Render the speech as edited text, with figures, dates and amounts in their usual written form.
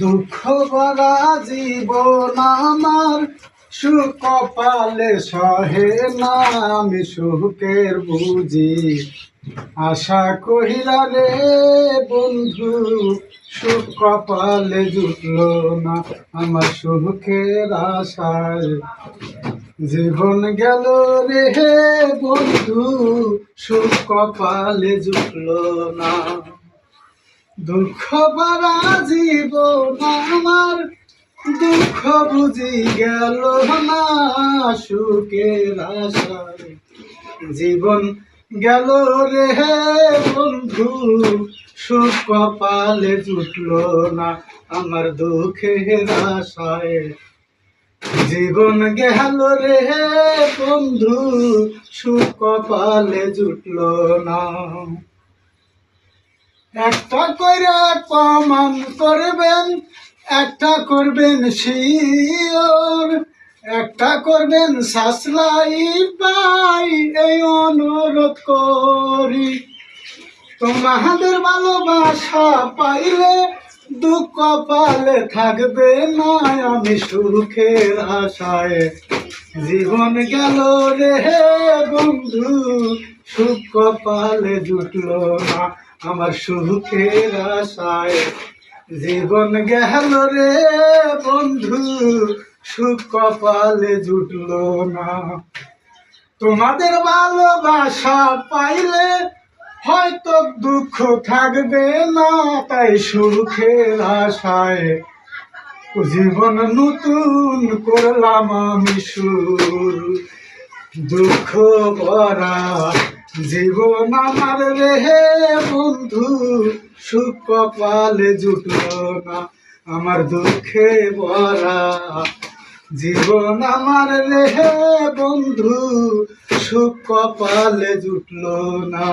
দুঃখ ভরা জীবন আমার, সুখ কপালে সহে না আমি সুখের বুঝি। আশা কহিলা রে বন্ধু, সুখ কপালে জুটল না আমার সুখের আশায়। জীবন গেল রে বন্ধু, সুখ কপালে জুটল না। দুঃখ ভরা জীবন আমার, দুঃখ বুঝি গেল না সুখের আশায়। জীবন গেল রে বন্ধু, সুখ কপালে জুটল না আমার দুঃখের আশায়। জীবন গেল রে বন্ধু, সুখ কপালে জুটল না। একটা করে প্রমাণ করবেন, একটা করবেন শিওর, একটা করবেন সাসলাই পাই, এই অনুরোধ করি। তোমাদের ভালোবাসা পাইলে দুঃখ কপালে থাকবে না আমি সুখের আশায়। জীবন গেল রে বন্ধু, সুখ কপালে জুটল না আমার সুখের আশায়। জীবন গেল রে বন্ধু, সুখ কপালে জুটল না। তোমাদের ভালোবাসা পাইলে হয়তো দুঃখ থাকবে না, তাই সুখের আশায় জীবন নতুন করলাম আমি শুরু। দুঃখ ভরা জীবন আমার রে বন্ধু, সুখ কপালে জুটল না আমার দুঃখে ভরা। জীবন আমার রে বন্ধু, সুখ কপালে জুটল না।